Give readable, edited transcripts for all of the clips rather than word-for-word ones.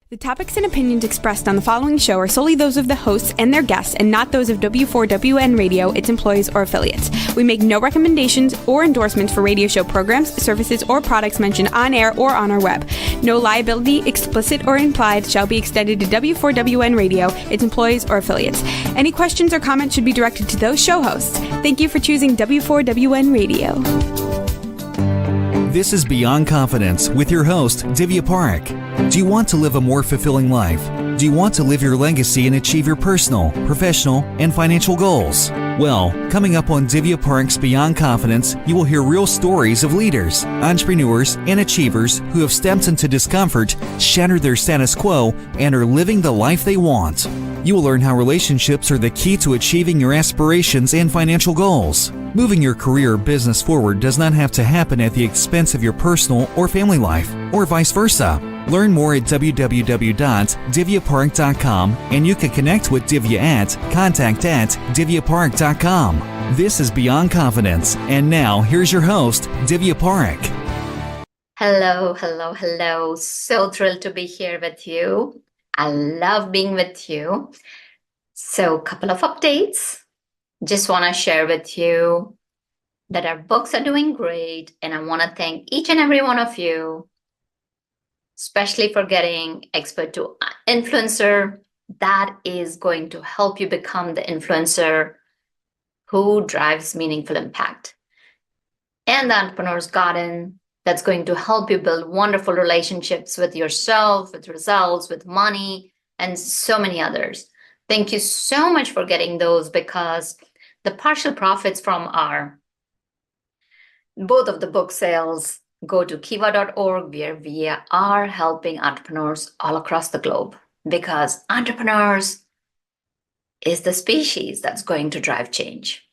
The topics and opinions expressed on the following show are solely those of the hosts and their guests and not those of W4WN Radio, its employees, or affiliates. We make no recommendations or endorsements for radio show programs, services, or products mentioned on air or on our web. No liability, explicit or implied, shall be extended to W4WN Radio, its employees, or affiliates. Any questions or comments should be directed to those show hosts. Thank you for choosing W4WN Radio. This is Beyond Confidence with your host, Divya Parekh. Do you want to live a more fulfilling life? Do you want to live your legacy and achieve your personal, professional, and financial goals? Well, coming up on Divya Parekh's Beyond Confidence, you will hear real stories of leaders, entrepreneurs, and achievers who have stepped into discomfort, shattered their status quo, and are living the life they want. You will learn how relationships are the key to achieving your aspirations and financial goals. Moving your career or business forward does not have to happen at the expense of your personal or family life, or vice versa. Learn more at www.divyaparekh.com, and you can connect with Divya at contact@divyaparekh.com. This is Beyond Confidence, and now here's your host, Divya Parekh. Hello. So thrilled to be here with you. I love being with you. So a couple of updates. Just want to share with you that our books are doing great, and I want to thank each and every one of you, especially for getting expert to influencer. That is going to help you become the influencer who drives meaningful impact. And the Entrepreneur's Garden, that's going to help you build wonderful relationships with yourself, with results, with money, and so many others. Thank you so much for getting those, because the partial profits from both of the book sales go to kiva.org, where we are helping entrepreneurs all across the globe, because entrepreneurs is the species that's going to drive change.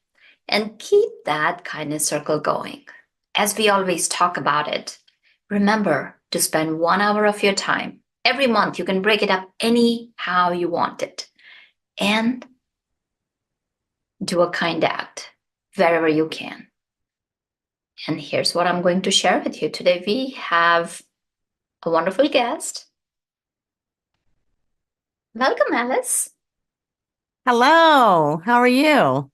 And keep that kindness circle going. As we always talk about it, remember to spend 1 hour of your time every month. You can break it up any how you want it, and do a kind act wherever you can. And here's what I'm going to share with you. Today we have a wonderful guest. Welcome, Alice. Hello, how are you?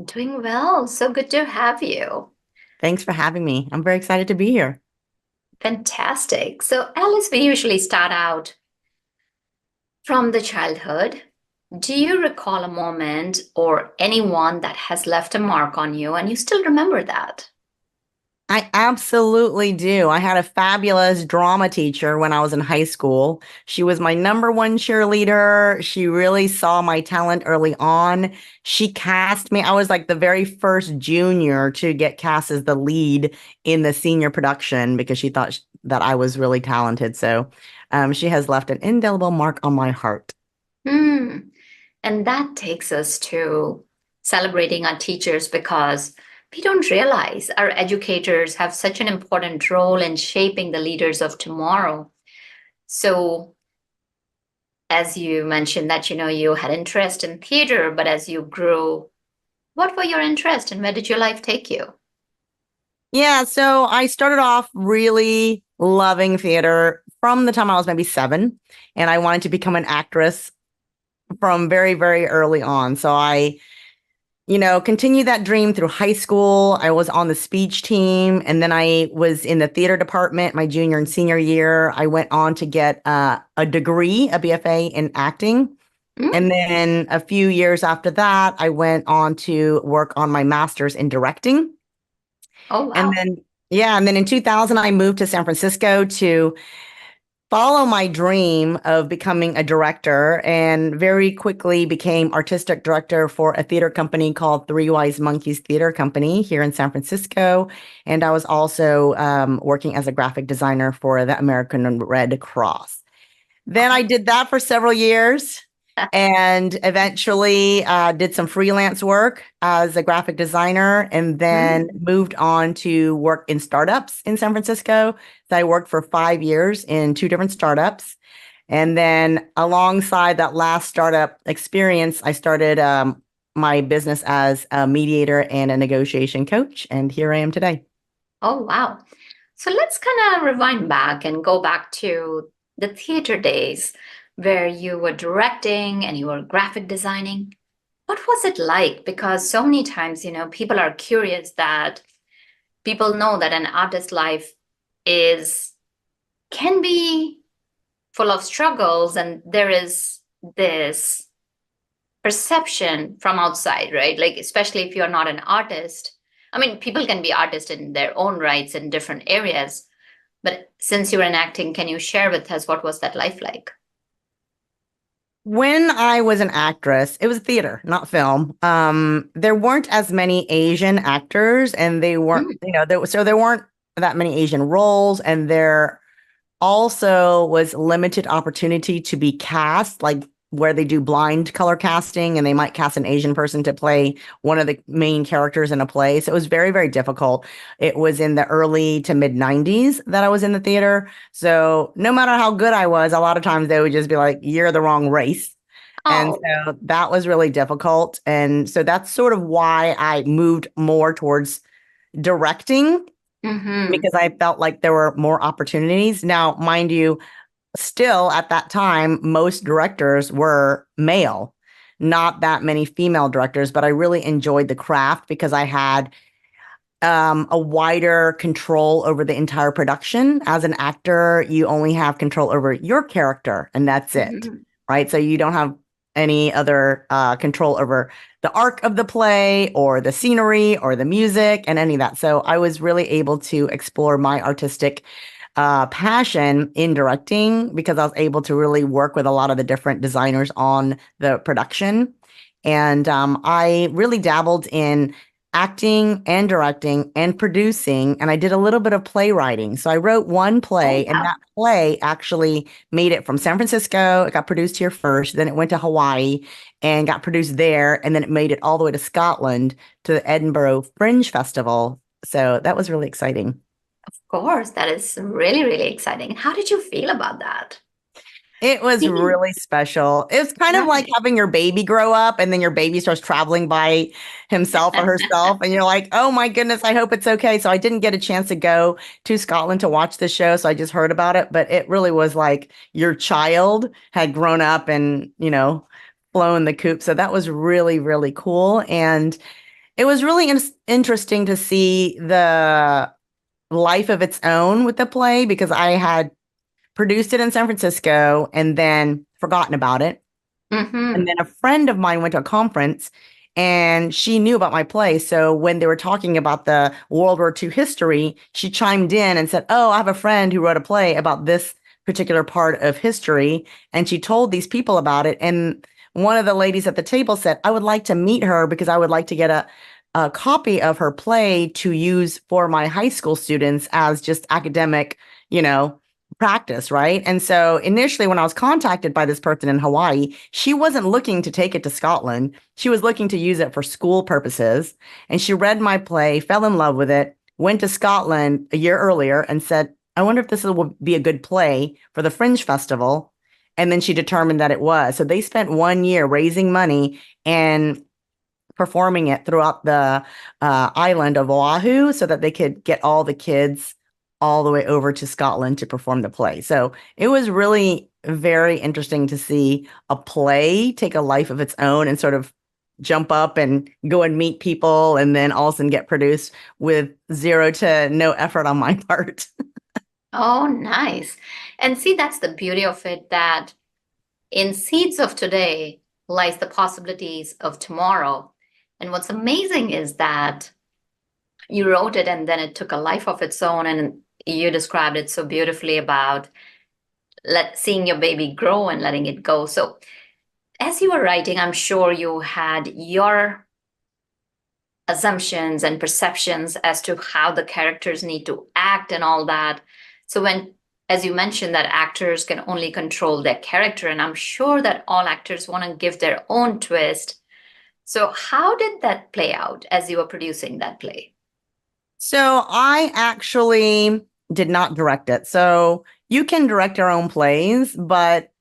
Doing well. So good to have you. Thanks for having me. I'm very excited to be here. Fantastic. So, Alice, we usually start out from the childhood. Do you recall a moment or anyone that has left a mark on you and you still remember that? I absolutely do. I had a fabulous drama teacher when I was in high school. She was my number one cheerleader. She really saw my talent early on. She cast me. I was like the very first junior to get cast as the lead in the senior production because she thought that I was really talented. So she has left an indelible mark on my heart. And that takes us to celebrating our teachers, because we don't realize our educators have such an important role in shaping the leaders of tomorrow. So as you mentioned that, you had interest in theater, but as you grew, what were your interests and where did your life take you? Yeah, so I started off really loving theater from the time I was maybe 7, and I wanted to become an actress from very, very early on. So I continued that dream through high school. I was on the speech team, and then I was in the theater department my junior and senior year. I went on to get a degree, a BFA in acting. And then a few years after that, I went on to work on my master's in directing. Oh, wow. And then in 2000, I moved to San Francisco to follow my dream of becoming a director, and very quickly became artistic director for a theater company called Three Wise Monkeys Theater Company here in San Francisco. And I was also working as a graphic designer for the American Red Cross. Then I did that for several years and eventually did some freelance work as a graphic designer, and then moved on to work in startups in San Francisco. So I worked for 5 years in 2 different startups. And then alongside that last startup experience, I started my business as a mediator and a negotiation coach. And here I am today. Oh, wow. So let's kind of rewind back and go back to the theater days where you were directing and you were graphic designing. What was it like? Because so many times, people are curious that people know that an artist's life can be full of struggles, and there is this perception from outside, right? Like, especially if you're not an artist. I mean, people can be artists in their own rights in different areas, but since you're in acting, can you share with us what was that life like? When I was an actress, it was theater, not film. There weren't as many Asian actors, and they weren't, so there weren't that many Asian roles, and there also was limited opportunity to be cast, like where they do blind color casting and they might cast an Asian person to play one of the main characters in a play. So it was very, very difficult. It was in the early to mid 90s that I was in the theater. So no matter how good I was, a lot of times they would just be like, you're the wrong race. And so that was really difficult. And so that's sort of why I moved more towards directing, because I felt like there were more opportunities. Now, mind you, still at that time, most directors were male, not that many female directors, but I really enjoyed the craft because I had a wider control over the entire production. As an actor, you only have control over your character, and that's it, right? So you don't have any other control over the arc of the play or the scenery or the music and any of that. So I was really able to explore my artistic passion in directing because I was able to really work with a lot of the different designers on the production. And I really dabbled in acting and directing and producing, and I did a little bit of playwriting. So I wrote one play, and that play actually made it from San Francisco. It got produced here first, then it went to Hawaii and got produced there, and then it made it all the way to Scotland to the Edinburgh Fringe Festival. So that was really exciting. Of course, that is really, really exciting. How did you feel about that? It was really special. It was kind of like having your baby grow up and then your baby starts traveling by himself or herself. And you're like, oh my goodness, I hope it's okay. So I didn't get a chance to go to Scotland to watch the show. So I just heard about it. But it really was like your child had grown up and, flown the coop. So that was really, really cool. And it was really interesting to see the life of its own with the play because I had produced it in San Francisco and then forgotten about it. And then a friend of mine went to a conference and she knew about my play. So when they were talking about the World War II history, she chimed in and said, oh, I have a friend who wrote a play about this particular part of history. And she told these people about it. And one of the ladies at the table said, I would like to meet her because I would like to get a copy of her play to use for my high school students as just academic, practice, right? And so initially when I was contacted by this person in Hawaii, she wasn't looking to take it to Scotland. She was looking to use it for school purposes. And she read my play, fell in love with it, went to Scotland a year earlier and said, I wonder if this will be a good play for the Fringe Festival. And then she determined that it was. So they spent 1 year raising money and performing it throughout the island of Oahu so that they could get all the kids all the way over to Scotland to perform the play. So it was really very interesting to see a play take a life of its own and sort of jump up and go and meet people and then all of a sudden get produced with zero to no effort on my part. Oh, nice. And see, that's the beauty of it, that in seeds of today lies the possibilities of tomorrow. And what's amazing is that you wrote it and then it took a life of its own, and you described it so beautifully about seeing your baby grow and letting it go. So as you were writing, I'm sure you had your assumptions and perceptions as to how the characters need to act and all that. So as you mentioned, that actors can only control their character, and I'm sure that all actors want to give their own twist. So how did that play out as you were producing that play? So I actually did not direct it. So you can direct your own plays, but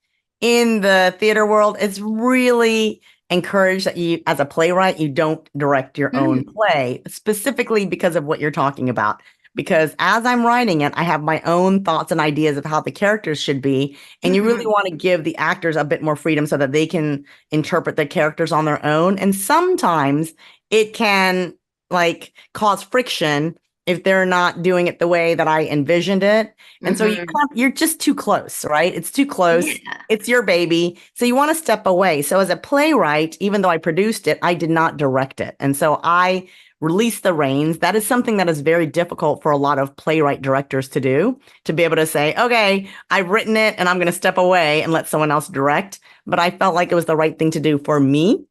in the theater world, it's really encouraged that you, as a playwright, you don't direct your own play, specifically because of what you're talking about. because as I'm writing it, I have my own thoughts and ideas of how the characters should be. And you really want to give the actors a bit more freedom so that they can interpret the characters on their own. And sometimes it can like cause friction if they're not doing it the way that I envisioned it. And so you're just too close, right? It's too close. Yeah. It's your baby. So you want to step away. So as a playwright, even though I produced it, I did not direct it. And so I released the reins. That is something that is very difficult for a lot of playwright directors to do, to be able to say, okay, I've written it and I'm going to step away and let someone else direct. But I felt like it was the right thing to do for me,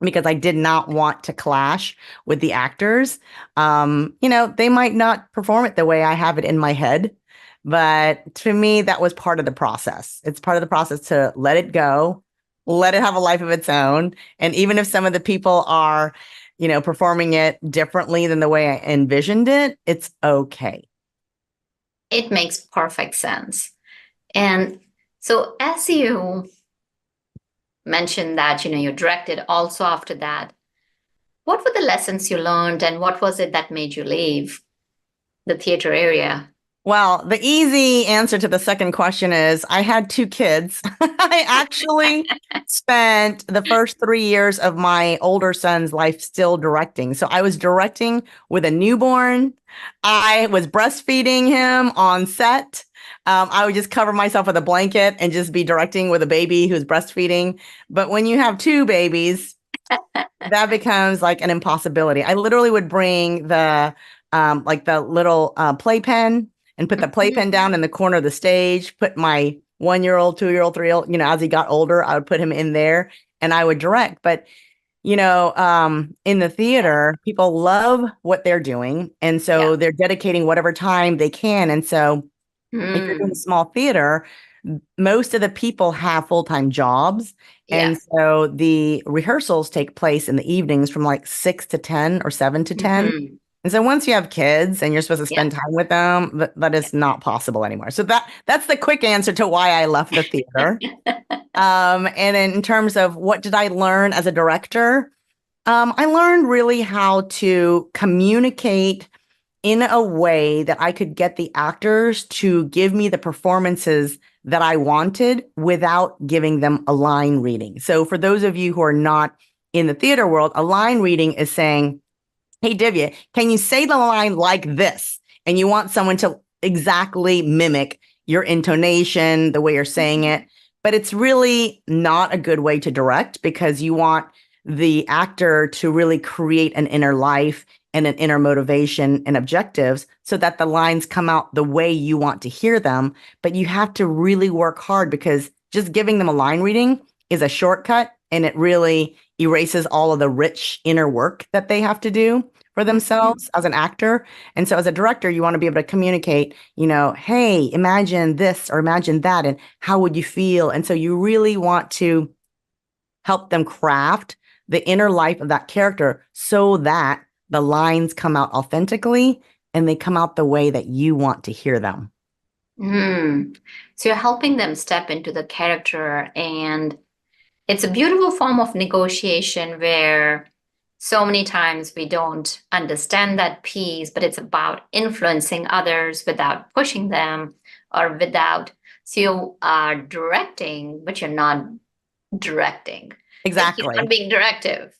because I did not want to clash with the actors. They might not perform it the way I have it in my head, but to me, that was part of the process. It's part of the process to let it go, let it have a life of its own. And even if some of the people are, performing it differently than the way I envisioned it, it's okay. It makes perfect sense. And so as you mentioned that, you directed also after that, what were the lessons you learned and what was it that made you leave the theater area? Well, the easy answer to the second question is I had 2 kids. I actually spent the first 3 years of my older son's life still directing. So I was directing with a newborn. I was breastfeeding him on set. I would just cover myself with a blanket and just be directing with a baby who's breastfeeding. But when you have 2 babies, that becomes like an impossibility. I literally would bring the little playpen and put the playpen down in the corner of the stage, put my 1-year-old, 2-year-old, 3-year-old, as he got older, I would put him in there and I would direct. But, in the theater, people love what they're doing. And so they're dedicating whatever time they can. And so if you're doing a small theater, most of the people have full-time jobs. And so the rehearsals take place in the evenings from like 6 to 10 or 7 to 10. And so once you have kids and you're supposed to spend time with them, that is not possible anymore. So that's the quick answer to why I left the theater. And in terms of what did I learn as a director, I learned really how to communicate in a way that I could get the actors to give me the performances that I wanted without giving them a line reading. So for those of you who are not in the theater world, a line reading is saying, hey, Divya, can you say the line like this? And you want someone to exactly mimic your intonation, the way you're saying it. But it's really not a good way to direct, because you want the actor to really create an inner life and an inner motivation and objectives so that the lines come out the way you want to hear them. But you have to really work hard, because just giving them a line reading is a shortcut, and it really erases all of the rich inner work that they have to do for themselves as an actor. And so as a director, you want to be able to communicate, hey, imagine this or imagine that, and how would you feel? And so you really want to help them craft the inner life of that character so that the lines come out authentically and they come out the way that you want to hear them. So you're helping them step into the character, and it's a beautiful form of negotiation where so many times we don't understand that piece, but it's about influencing others without pushing them or without. So you are directing, but you're not directing. Exactly. You're not being directive.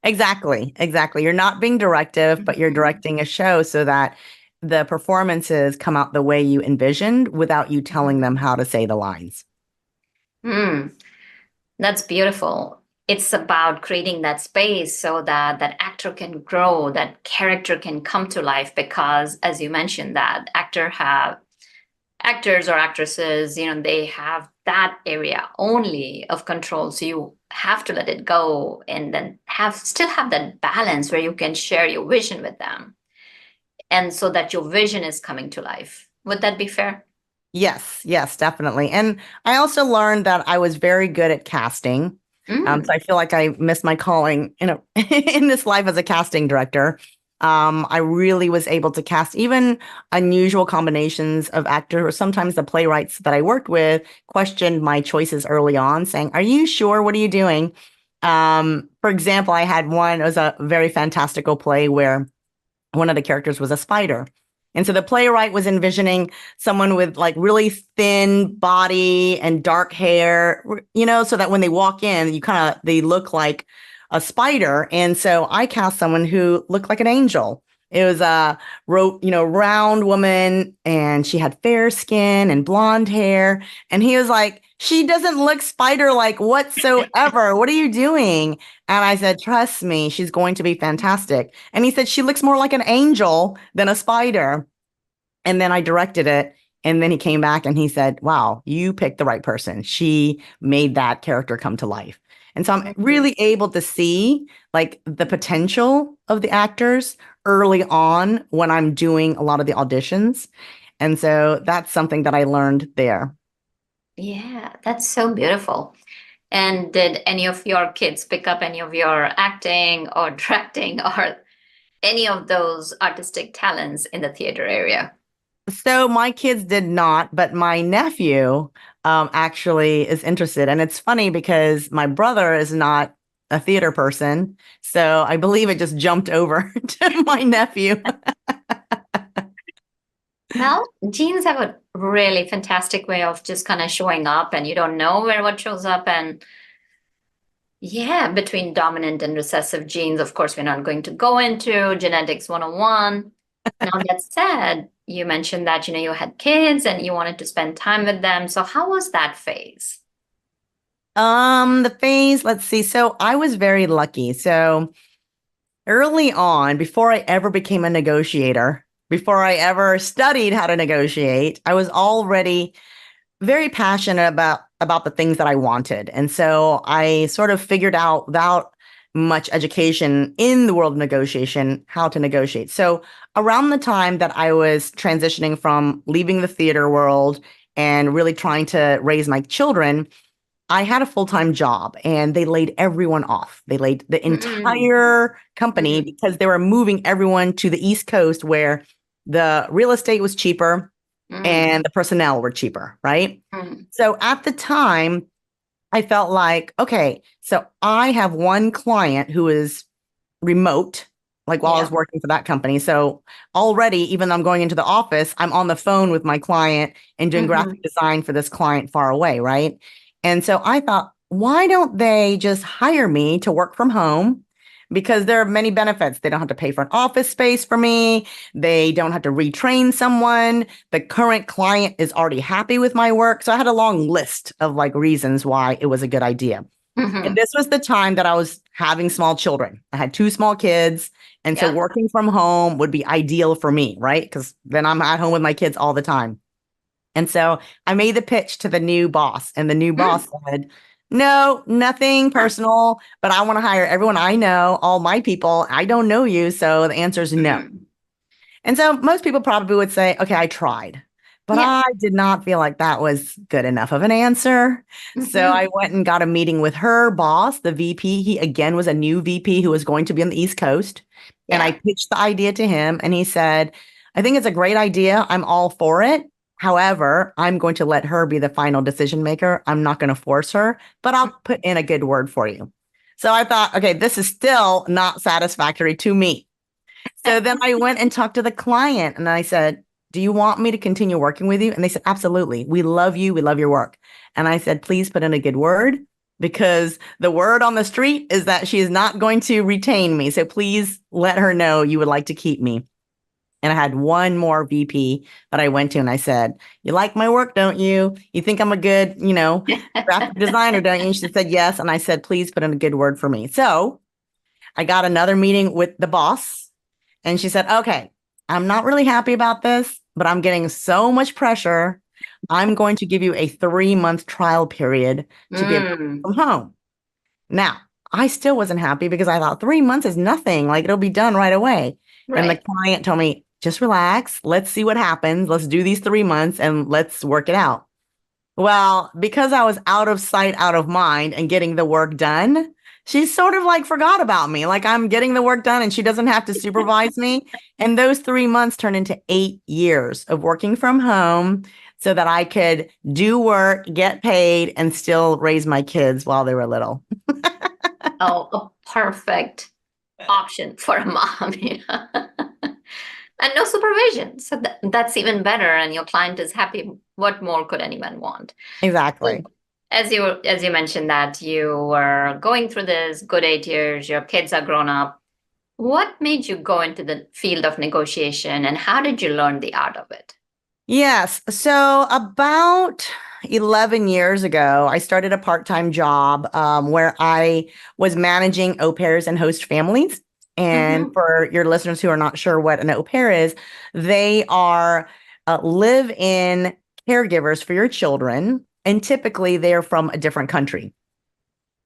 Exactly. You're not being directive, but you're directing a show so that the performances come out the way you envisioned without you telling them how to say the lines. That's beautiful. It's about creating that space so that that actor can grow, that character can come to life, because as you mentioned, that actors or actresses, they have that area only of control. So you have to let it go, and then still have that balance where you can share your vision with them. And so that your vision is coming to life. Would that be fair? Yes, definitely. And I also learned that I was very good at casting. So I feel like I missed my calling in this life as a casting director. I really was able to cast even unusual combinations of actors. Sometimes the playwrights that I worked with questioned my choices early on, saying, are you sure? What are you doing? For example, I had one, it was a very fantastical play where one of the characters was a spider. And so the playwright was envisioning someone with like really thin body and dark hair, so that when they walk in, they look like a spider. And so I cast someone who looked like an angel. It was a round woman, and she had fair skin and blonde hair. And he was like, she doesn't look spider-like whatsoever. What are you doing? And I said, trust me, she's going to be fantastic. And he said, she looks more like an angel than a spider. And then I directed it. And then he came back and he said, wow, you picked the right person. She made that character come to life. And so I'm really able to see like the potential of the actors early on when I'm doing a lot of the auditions. And so that's something that I learned there. Yeah, that's so beautiful. And did any of your kids pick up any of your acting or directing or any of those artistic talents in the theater area? So my kids did not, but my nephew actually is interested. And it's funny because my brother is not a theater person. So I believe it just jumped over to my nephew. Well, genes have a really fantastic way of just kind of showing up, and you don't know where what shows up. And yeah, between dominant and recessive genes, of course, we're not going to go into genetics 101. Now, that said, you mentioned that, you had kids and you wanted to spend time with them. So how was that phase? The phase, let's see. So I was very lucky. So early on, before I ever became a negotiator, before I ever studied how to negotiate, I was already very passionate about the things that I wanted. And so I sort of figured out without much education in the world of negotiation, how to negotiate. So around the time that I was transitioning from leaving the theater world and really trying to raise my children, I had a full-time job and they laid everyone off. They laid the entire company because they were moving everyone to the East Coast where the real estate was cheaper and the personnel were cheaper, right? So at the time, I felt like, okay, so I have one client who is remote, like while I was working for that company. So already, even though I'm going into the office, I'm on the phone with my client and doing graphic design for this client far away, right? And so I thought, why don't they just hire me to work from home? Because there are many benefits. They don't have to pay for an office space for me. They don't have to retrain someone. The current client is already happy with my work. So I had a long list of like reasons why it was a good idea. And this was the time that I was having small children. I had two small kids. And so working from home would be ideal for me, right? Because then I'm at home with my kids all the time. And so I made the pitch to the new boss, and the new boss said, no, nothing personal, but I want to hire everyone I know, all my people. I don't know you. So the answer is no. And so most people probably would say, okay, I tried, but I did not feel like that was good enough of an answer. So I went and got a meeting with her boss, the VP. He again was a new VP who was going to be on the East Coast. And I pitched the idea to him and he said, I think it's a great idea. I'm all for it. However, I'm going to let her be the final decision maker. I'm not going to force her, but I'll put in a good word for you. So I thought, okay, this is still not satisfactory to me. So then I went and talked to the client and I said, do you want me to continue working with you? And they said, absolutely. We love you. We love your work. And I said, please put in a good word because the word on the street is that she is not going to retain me. So please let her know you would like to keep me. And I had one more VP that I went to and I said, you like my work, don't you? You think I'm a good, graphic designer, don't you? And she said, yes. And I said, please put in a good word for me. So I got another meeting with the boss and she said, okay, I'm not really happy about this, but I'm getting so much pressure. I'm going to give you a 3-month trial period to be able to work from home. Now, I still wasn't happy because I thought 3 months is nothing. Like it'll be done right away. Right. And the client told me, just relax. Let's see what happens. Let's do these 3 months and let's work it out. Well, because I was out of sight, out of mind and getting the work done, she sort of like forgot about me. Like I'm getting the work done and she doesn't have to supervise me. And those 3 months turned into 8 years of working from home so that I could do work, get paid, and still raise my kids while they were little. Oh, a perfect option for a mom. and no supervision. So that's even better. And your client is happy. What more could anyone want? Exactly. So, as you mentioned that you were going through this good 8 years, your kids are grown up. What made you go into the field of negotiation, and how did you learn the art of it? Yes. So about 11 years ago, I started a part-time job where I was managing au pairs and host families. And for your listeners who are not sure what an au pair is, they are live-in caregivers for your children. And typically they're from a different country.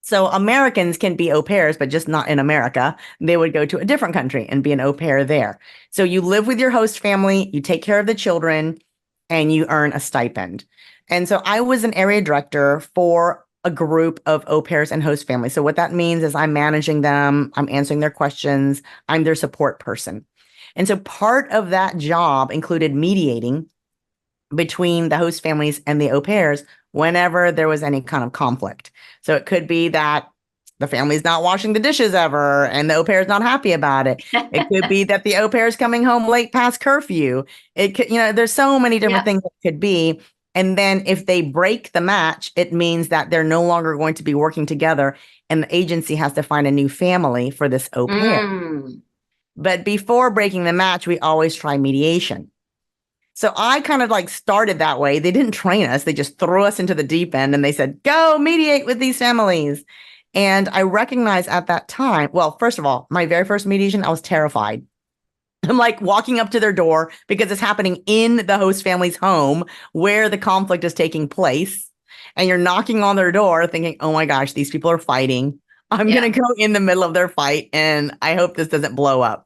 So Americans can be au pairs, but just not in America. They would go to a different country and be an au pair there. So you live with your host family, you take care of the children, and you earn a stipend. And so I was an area director for a group of au pairs and host families. So what that means is I'm managing them, I'm answering their questions, I'm their support person. And so part of that job included mediating between the host families and the au pairs whenever there was any kind of conflict. So it could be that the family's not washing the dishes ever and the au pair is not happy about it. It could be that the au pair is coming home late past curfew. It could, there's so many different things it could be. And then if they break the match, it means that they're no longer going to be working together and the agency has to find a new family for this au pair. But before breaking the match, we always try mediation. So I kind of like started that way. They didn't train us. They just threw us into the deep end and they said, go mediate with these families. And I recognized at that time, well, first of all, my very first mediation, I was terrified. I'm like walking up to their door because it's happening in the host family's home where the conflict is taking place. And you're knocking on their door thinking, oh my gosh, these people are fighting. I'm going to go in the middle of their fight and I hope this doesn't blow up.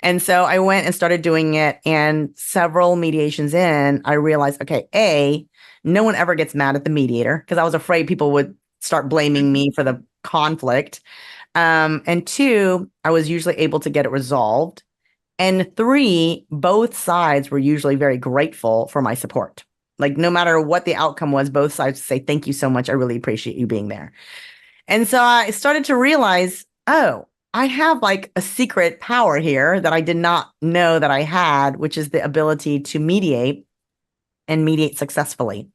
And so I went and started doing it. And several mediations in, I realized, okay, no one ever gets mad at the mediator because I was afraid people would start blaming me for the conflict. And two, I was usually able to get it resolved. And three, both sides were usually very grateful for my support. Like no matter what the outcome was, both sides say, thank you so much. I really appreciate you being there. And so I started to realize, oh, I have like a secret power here that I did not know that I had, which is the ability to mediate and mediate successfully.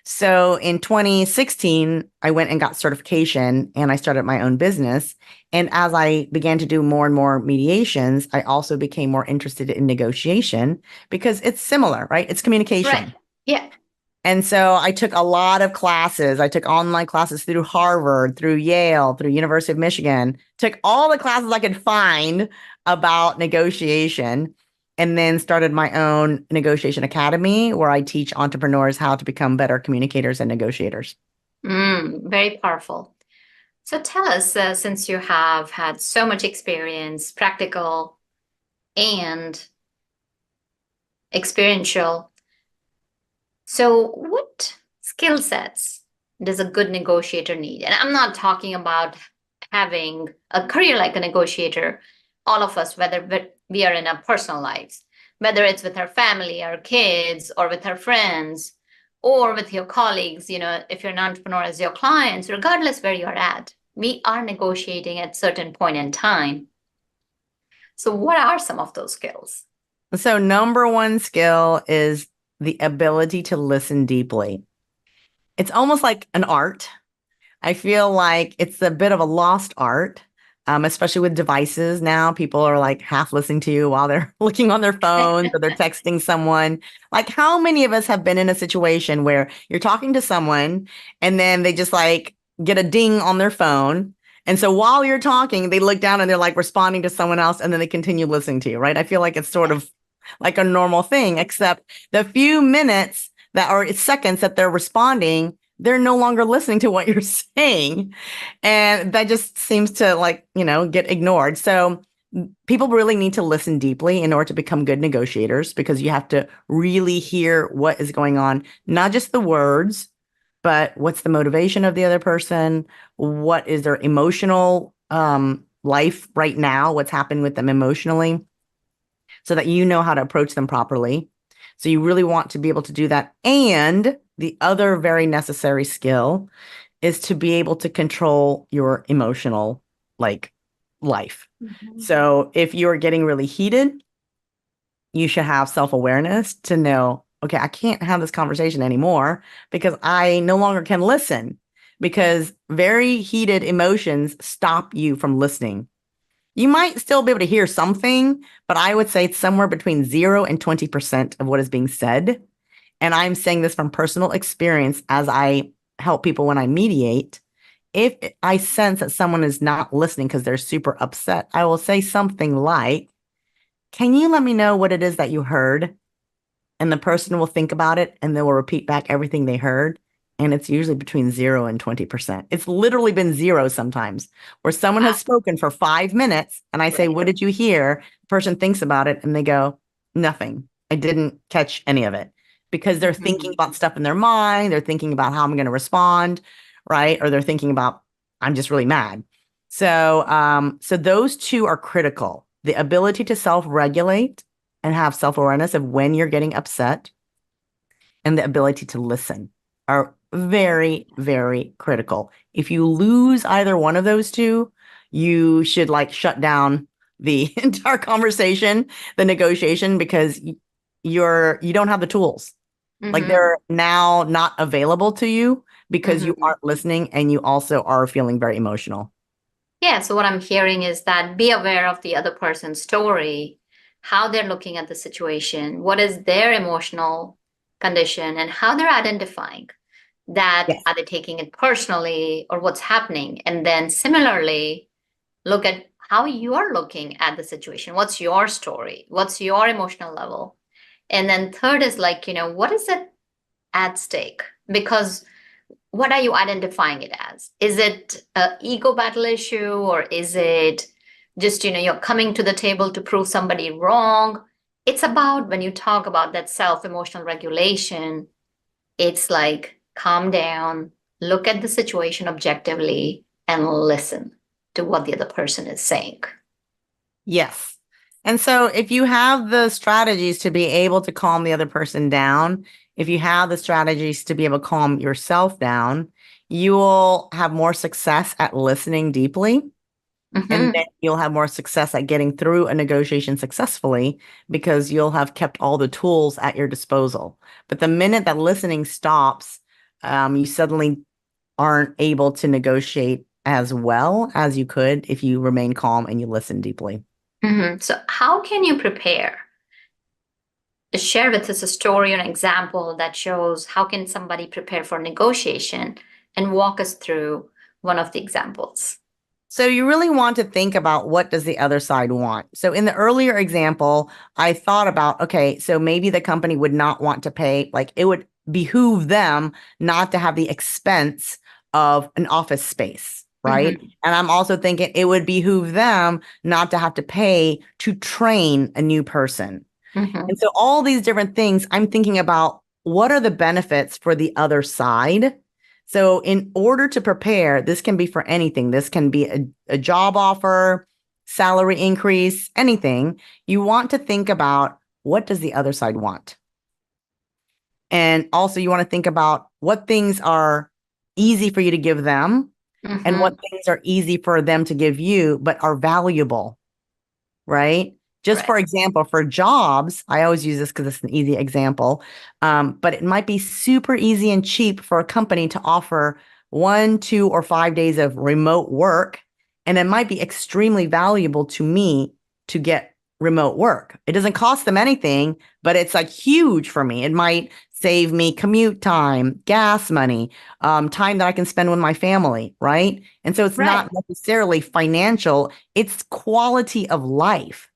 So in 2016, I went and got certification and I started my own business. And as I began to do more and more mediations, I also became more interested in negotiation because it's similar, right? It's communication. Right. Yeah. And so I took a lot of classes. I took online classes through Harvard, through Yale, through University of Michigan, took all the classes I could find about negotiation, and then started my own negotiation academy where I teach entrepreneurs how to become better communicators and negotiators. Very powerful. So tell us, since you have had so much experience, practical and experiential, so what skill sets does a good negotiator need? And I'm not talking about having a career like a negotiator. All of us, whether we are in our personal lives, whether it's with our family, our kids, or with our friends, or with your colleagues, if you're an entrepreneur as your clients, regardless where you're at, we are negotiating at a certain point in time. So what are some of those skills? So number one skill is the ability to listen deeply. It's almost like an art. I feel like it's a bit of a lost art, especially with devices now. People are like half listening to you while they're looking on their phones or they're texting someone. Like how many of us have been in a situation where you're talking to someone and then they just like get a ding on their phone. And so while you're talking, they look down and they're like responding to someone else and then they continue listening to you, right? I feel like it's sort of like a normal thing, except the few minutes that or seconds that they're responding, they're no longer listening to what you're saying. And that just seems to get ignored. So people really need to listen deeply in order to become good negotiators because you have to really hear what is going on, not just the words, but what's the motivation of the other person? What is their emotional life right now? What's happening with them emotionally? So that you know how to approach them properly. So you really want to be able to do that. And the other very necessary skill is to be able to control your emotional life. So if you're getting really heated, you should have self-awareness to know, okay, I can't have this conversation anymore because I no longer can listen, because very heated emotions stop you from listening. You might still be able to hear something, but I would say it's somewhere between 0 and 20% of what is being said. And I'm saying this from personal experience as I help people when I mediate. If I sense that someone is not listening because they're super upset, I will say something like, can you let me know what it is that you heard? And the person will think about it and they will repeat back everything they heard. And it's usually between 0 and 20%. It's literally been 0 sometimes, where someone has spoken for 5 minutes and I say, what did you hear? The person thinks about it and they go, nothing. I didn't catch any of it, because they're thinking about stuff in their mind. They're thinking about how I'm going to respond, right? Or they're thinking about, I'm just really mad. So those two are critical. The ability to self-regulate and have self-awareness of when you're getting upset, and the ability to listen are very, very critical. If you lose either one of those two, you should shut down the entire conversation, the negotiation, because you don't have the tools. They're now not available to you because you aren't listening, and you also are feeling very emotional. Yeah, so what I'm hearing is that be aware of the other person's story, how they're looking at the situation, what is their emotional condition, and how they're identifying that. Yes. Are they taking it personally or what's happening? And then similarly, look at how you are looking at the situation. What's your story? What's your emotional level? And then third is what is it at stake? Because what are you identifying it as? Is it an ego battle issue, or is it just, you're coming to the table to prove somebody wrong? It's about, when you talk about that self-emotional regulation, it's calm down, look at the situation objectively, and listen to what the other person is saying. Yes. And so if you have the strategies to be able to calm the other person down, if you have the strategies to be able to calm yourself down, you will have more success at listening deeply. And then you'll have more success at getting through a negotiation successfully, because you'll have kept all the tools at your disposal. But the minute that listening stops, you suddenly aren't able to negotiate as well as you could if you remain calm and you listen deeply. So how can you prepare? Share with us a story or an example that shows how can somebody prepare for negotiation, and walk us through one of the examples. So you really want to think about, what does the other side want? So in the earlier example, I thought about, okay, so maybe the company would not want to pay, it would behoove them not to have the expense of an office space, right? And I'm also thinking it would behoove them not to have to pay to train a new person. And so all these different things, I'm thinking about, what are the benefits for the other side? So in order to prepare, this can be for anything. This can be a job offer, salary increase, anything. You want to think about, what does the other side want? And also you want to think about what things are easy for you to give them, and what things are easy for them to give you, but are valuable, right? Just for example, for jobs, I always use this because it's an easy example, but it might be super easy and cheap for a company to offer 1, 2, or 5 days of remote work. And it might be extremely valuable to me to get remote work. It doesn't cost them anything, but it's huge for me. It might save me commute time, gas money, time that I can spend with my family, right? And so it's not necessarily financial, it's quality of life.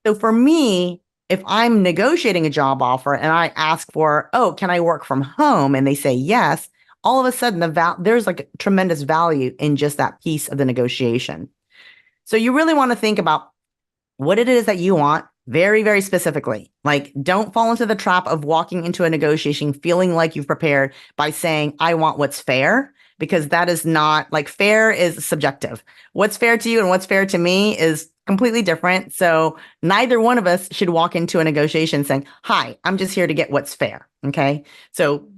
So for me, if I'm negotiating a job offer and I ask for, oh, can I work from home? And they say yes, all of a sudden there's tremendous value in just that piece of the negotiation. So you really want to think about what it is that you want very, very specifically. Don't fall into the trap of walking into a negotiation feeling like you've prepared by saying, I want what's fair, because that is not, fair is subjective. What's fair to you and what's fair to me is completely different. So neither one of us should walk into a negotiation saying, hi, I'm just here to get what's fair. Okay. So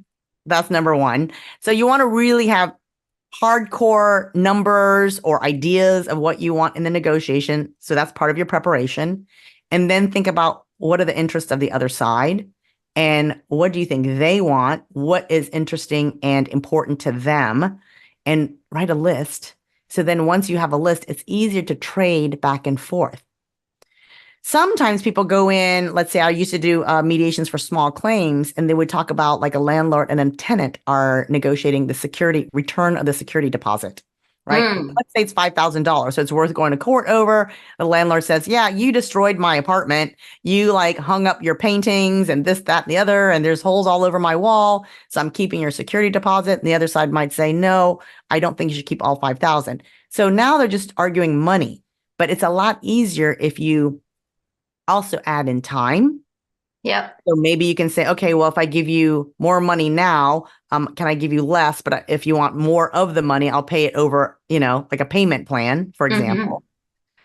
that's number one. So you want to really have hardcore numbers or ideas of what you want in the negotiation. So that's part of your preparation. And then think about, what are the interests of the other side? And what do you think they want? What is interesting and important to them? And write a list. So then once you have a list, it's easier to trade back and forth. Sometimes people go in, let's say I used to do mediations for small claims, and they would talk about like a landlord and a tenant are negotiating the security return of the security deposit, right? Let's say it's $5,000. So it's worth going to court over. The landlord says, yeah, you destroyed my apartment. You like hung up your paintings and this, that, and the other, and there's holes all over my wall. So I'm keeping your security deposit. And the other side might say, no, I don't think you should keep all 5,000. So now they're just arguing money, but it's a lot easier if you also add in time. Yep. So maybe you can say, okay, well, if I give you more money now, can I give you less? But if you want more of the money, I'll pay it over, like a payment plan, for example.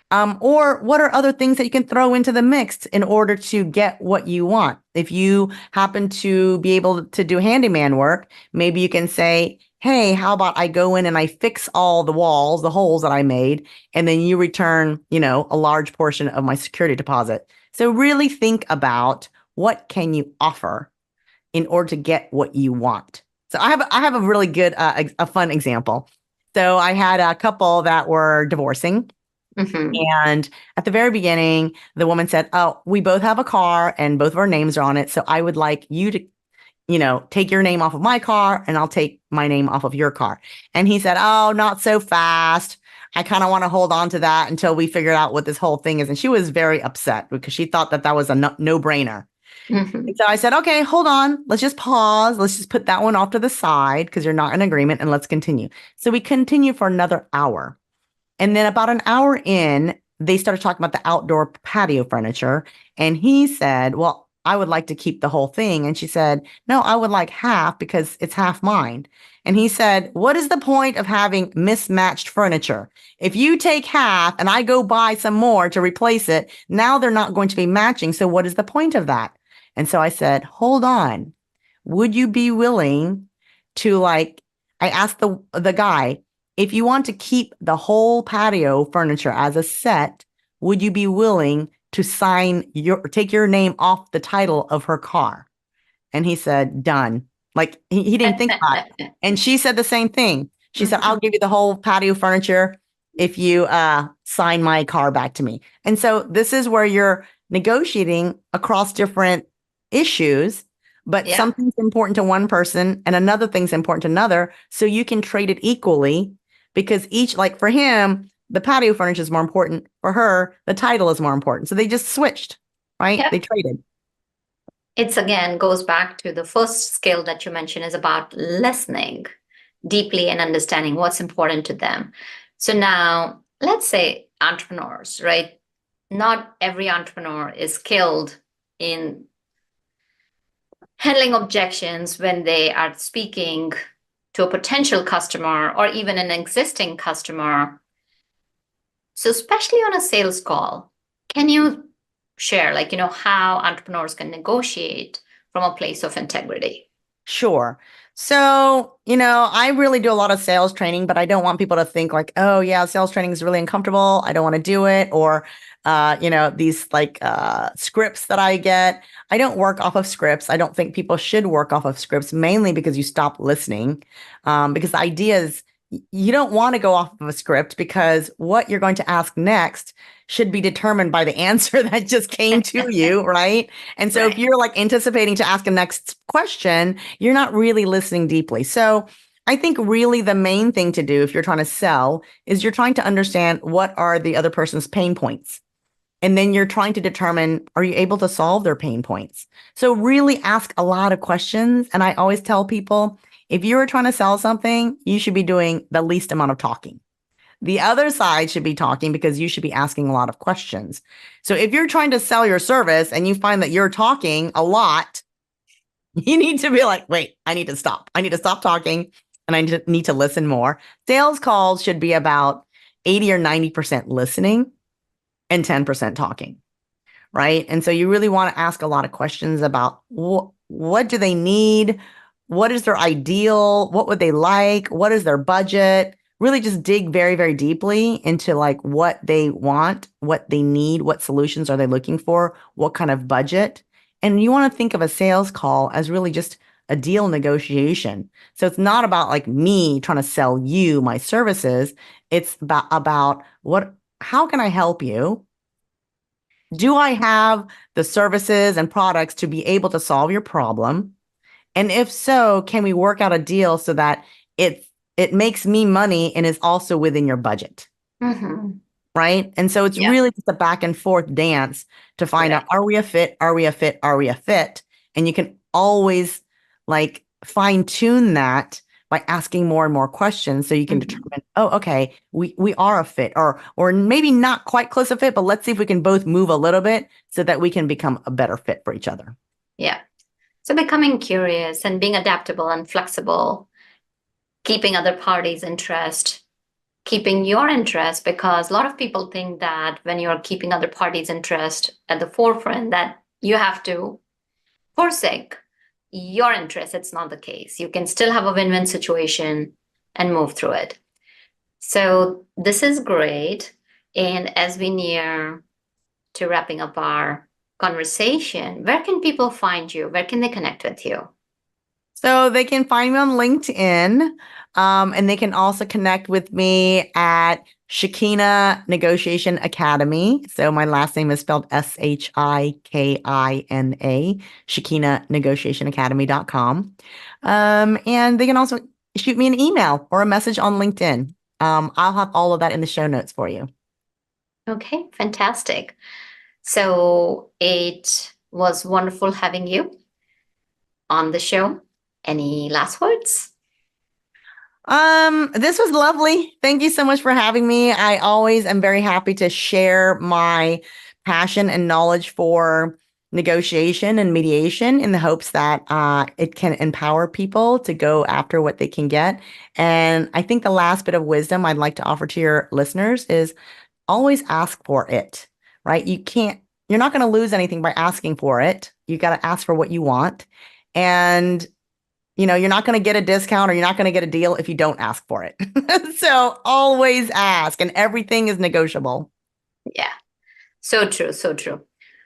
Or what are other things that you can throw into the mix in order to get what you want? If you happen to be able to do handyman work, maybe you can say, hey, how about I go in and I fix all the walls, the holes that I made, and then you return, a large portion of my security deposit. So really think about what can you offer in order to get what you want. So I have a really good, a fun example. So I had a couple that were divorcing. And at the very beginning, the woman said, oh, we both have a car and both of our names are on it. So I would like you to take your name off of my car and I'll take my name off of your car. And he said, oh, not so fast. I kind of want to hold on to that until we figure out what this whole thing is. And she was very upset because she thought that was a no-brainer. And so I said, okay, hold on. Let's just pause. Let's just put that one off to the side because you're not in agreement and let's continue. So we continued for another hour. And then about an hour in, they started talking about the outdoor patio furniture. And he said, well, I would like to keep the whole thing. And she said, no, I would like half because it's half mine. And he said, what is the point of having mismatched furniture? If you take half and I go buy some more to replace it, now they're not going to be matching. So what is the point of that? And so I said, hold on. Would you be willing to I asked the guy, if you want to keep the whole patio furniture as a set, would you be willing to take your name off the title of her car? And he said, done. He didn't think about it. And she said the same thing. She said, I'll give you the whole patio furniture if you sign my car back to me. And so this is where you're negotiating across different issues, but something's important to one person and another thing's important to another. So you can trade it equally because each, for him, the patio furniture is more important. For her, the title is more important. So they just switched, right? Yep. They traded. It's again goes back to the first skill that you mentioned is about listening deeply and understanding what's important to them. So now let's say entrepreneurs, right? Not every entrepreneur is skilled in handling objections when they are speaking to a potential customer or even an existing customer. So especially on a sales call, can you share how entrepreneurs can negotiate from a place of integrity? Sure. So, I really do a lot of sales training, but I don't want people to think oh yeah, sales training is really uncomfortable. I don't want to do it. Or, these scripts that I get, I don't work off of scripts. I don't think people should work off of scripts, mainly because you stop listening. Because the idea is you don't want to go off of a script because what you're going to ask next should be determined by the answer that just came to you, right? And so if you're anticipating to ask a next question, you're not really listening deeply. So I think really the main thing to do if you're trying to sell is you're trying to understand what are the other person's pain points. And then you're trying to determine, are you able to solve their pain points? So really ask a lot of questions. And I always tell people, if you're trying to sell something, you should be doing the least amount of talking. The other side should be talking because you should be asking a lot of questions. So if you're trying to sell your service and you find that you're talking a lot, you need to be wait, I need to stop. I need to stop talking and I need to listen more. Sales calls should be about 80 or 90% listening and 10% talking, right? And so you really want to ask a lot of questions about what do they need? What is their ideal? What would they like? What is their budget? really just dig very, very deeply into like what they want, what they need, what solutions are they looking for, what kind of budget. And you want to think of a sales call as really just a deal negotiation. So it's not about like me trying to sell you my services. It's about how can I help you? Do I have the services and products to be able to solve your problem? And if so, can we work out a deal so that it makes me money and is also within your budget? Mm-hmm. Right. And so it's really just a back and forth dance to find out, are we a fit? Are we a fit? Are we a fit? And you can always like fine tune that by asking more and more questions so you can determine, oh, okay, we are a fit, or maybe not quite close to fit, but let's see if we can both move a little bit so that we can become a better fit for each other. Yeah. So becoming curious and being adaptable and flexible, keeping other parties' interest, keeping your interest, because a lot of people think that when you're keeping other parties' interest at the forefront, that you have to forsake your interest. It's not the case. You can still have a win-win situation and move through it. So this is great. And as we near to wrapping up our conversation, where can people find you? Where can they connect with you? So they can find me on LinkedIn, and they can also connect with me at Shikina Negotiation Academy. So my last name is spelled Shikina, ShikinaNegotiationAcademy.com. And they can also shoot me an email or a message on LinkedIn. I'll have all of that in the show notes for you. Okay, fantastic. So it was wonderful having you on the show. Any last words? This was lovely. Thank you so much for having me. I always am very happy to share my passion and knowledge for negotiation and mediation in the hopes that it can empower people to go after what they can get. And I think the last bit of wisdom I'd like to offer to your listeners is always ask for it, right? You're not going to lose anything by asking for it. You got to ask for what you want. And you're not going to get a discount or you're not going to get a deal if you don't ask for it. So always ask, and everything is negotiable. Yeah, so true, so true.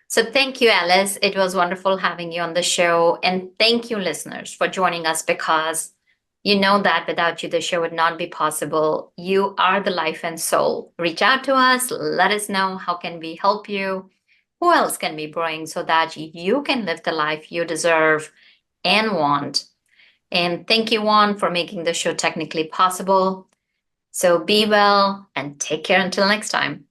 So thank you, Alice. It was wonderful having you on the show. And thank you, listeners, for joining us, because you know that without you, the show would not be possible. You are the life and soul. Reach out to us. Let us know how can we help you. Who else can we bring so that you can live the life you deserve and want. And thank you, Juan, for making the show technically possible. So be well and take care until next time.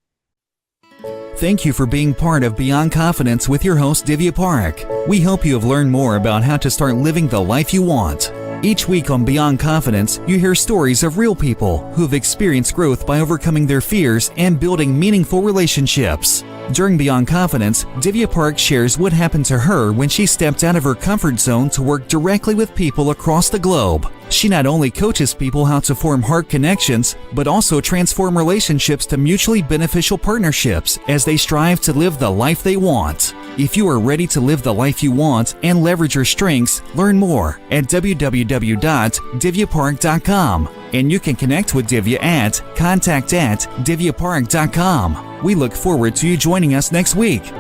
Thank you for being part of Beyond Confidence with your host, Divya Parekh. We hope you have learned more about how to start living the life you want. Each week on Beyond Confidence, you hear stories of real people who have experienced growth by overcoming their fears and building meaningful relationships. During Beyond Confidence, Divya Parekh shares what happened to her when she stepped out of her comfort zone to work directly with people across the globe. She not only coaches people how to form heart connections, but also transform relationships to mutually beneficial partnerships as they strive to live the life they want. If you are ready to live the life you want and leverage your strengths, learn more at www.divyaparekh.com. And you can connect with Divya at contact@divyaparekh.com. We look forward to you joining us next week.